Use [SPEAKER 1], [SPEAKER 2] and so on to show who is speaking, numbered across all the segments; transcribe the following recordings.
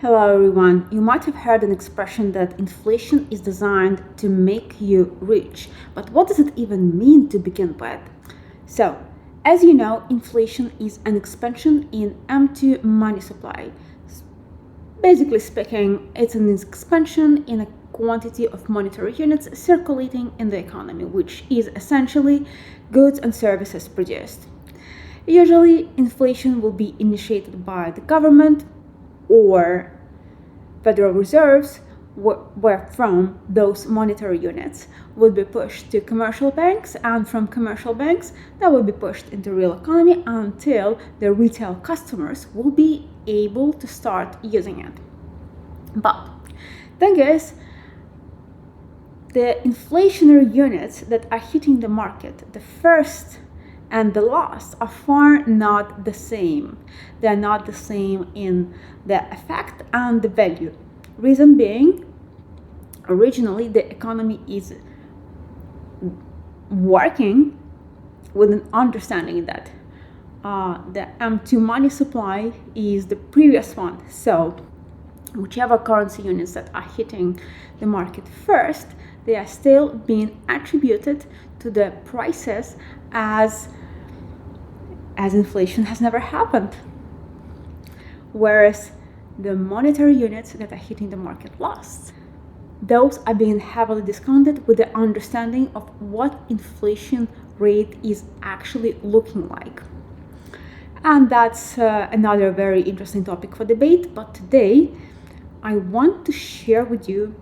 [SPEAKER 1] Hello everyone. You might have heard an expression that inflation is designed to make you rich. But what does it even mean to begin with? So, as you know, inflation is an expansion in empty money supply. Basically speaking, it's an expansion in a quantity of monetary units circulating in the economy, which is essentially goods and services produced. Usually, inflation will be initiated by the government or Federal Reserves, where from those monetary units will be pushed to commercial banks, and from commercial banks that will be pushed into real economy until the retail customers will be able to start using it. But thing is, the inflationary units that are hitting the market, the first and the last, are far not the same. They're not the same in the effect and the value. Reason being, originally the economy is working with an understanding that the M2 money supply is the previous one. So whichever currency units that are hitting the market first, they are still being attributed to the prices as inflation has never happened. Whereas the monetary units that are hitting the market last, those are being heavily discounted with the understanding of what inflation rate is actually looking like. And that's another very interesting topic for debate. But today, I want to share with you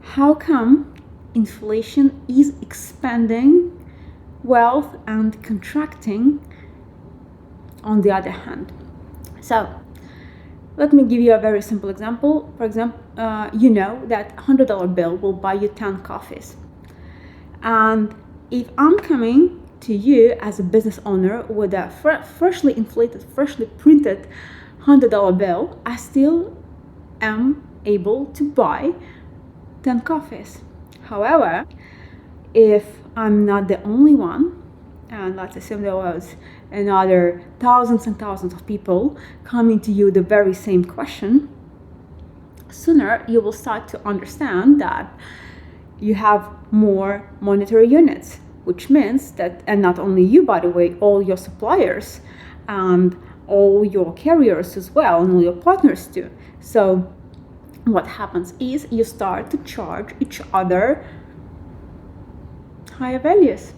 [SPEAKER 1] how come inflation is expanding wealth and contracting on the other hand. So let me give you a very simple example. For example, you know that $100 bill will buy you 10 coffees. And if I'm coming to you as a business owner with a freshly inflated, freshly printed $100 bill, I still am able to buy 10 coffees. However, if I'm not the only one, and let's assume there was another thousands and thousands of people coming to you the very same question, sooner you will start to understand that you have more monetary units, which means that, and not only you, by the way, all your suppliers and all your carriers as well, and all your partners too. So what happens is you start to charge each other higher values.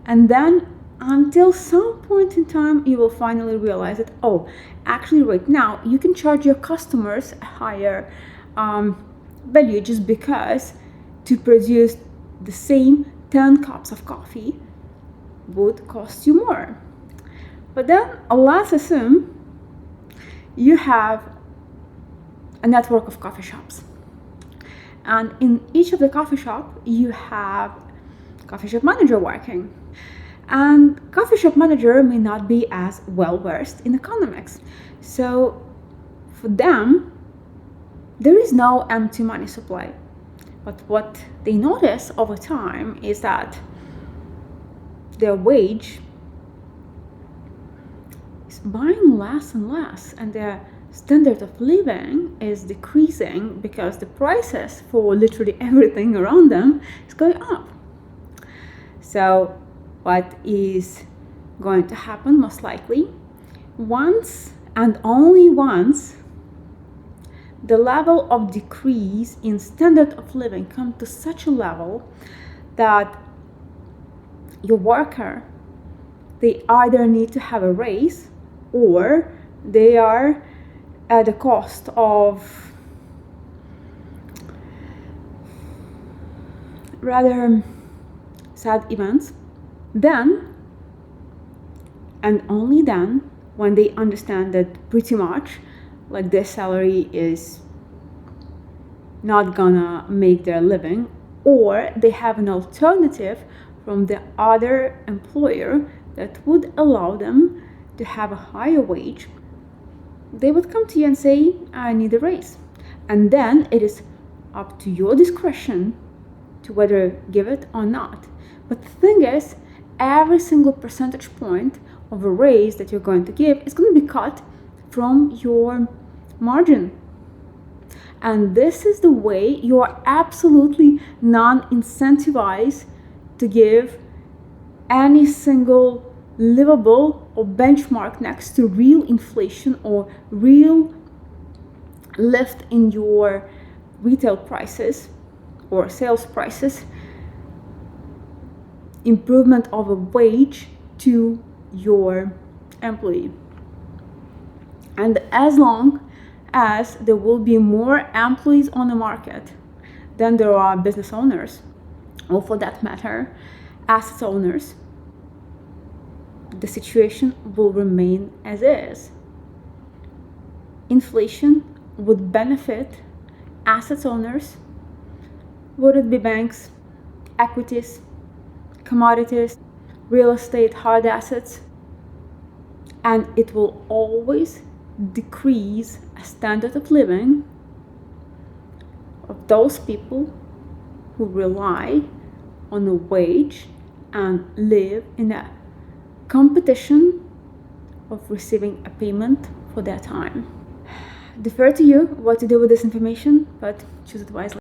[SPEAKER 1] And then until some point in time, you will finally realize that, oh, actually right now you can charge your customers a higher value just because to produce the same 10 cups of coffee would cost you more. But then let's assume you have a network of coffee shops. And in each of the coffee shop, you have coffee shop manager working. And coffee shop manager may not be as well versed in economics. So for them, there is no empty money supply. But what they notice over time is that their wage is buying less and less, and their standard of living is decreasing because the prices for literally everything around them is going up. So what is going to happen most likely, once and only once the level of decrease in standard of living comes to such a level that your worker, they either need to have a raise or they are at the cost of rather sad events, then and only then, when they understand that pretty much like their salary is not gonna make their living, or they have an alternative from the other employer that would allow them to have a higher wage, they would come to you and say, I need a raise. And then it is up to your discretion to whether give it or not. But the thing is, every single percentage point of a raise that you're going to give is going to be cut from your margin. And this is the way you are absolutely non-incentivized to give any single livable or benchmark next to real inflation or real lift in your retail prices or sales prices, improvement of a wage to your employee. And as long as there will be more employees on the market than there are business owners, or for that matter, asset owners, the situation will remain as is. Inflation would benefit asset owners, would it be banks, equities, commodities, real estate, hard assets, and it will always decrease a standard of living of those people who rely on a wage and live in a competition of receiving a payment for their time. Defer to you what to do with this information, but choose it wisely.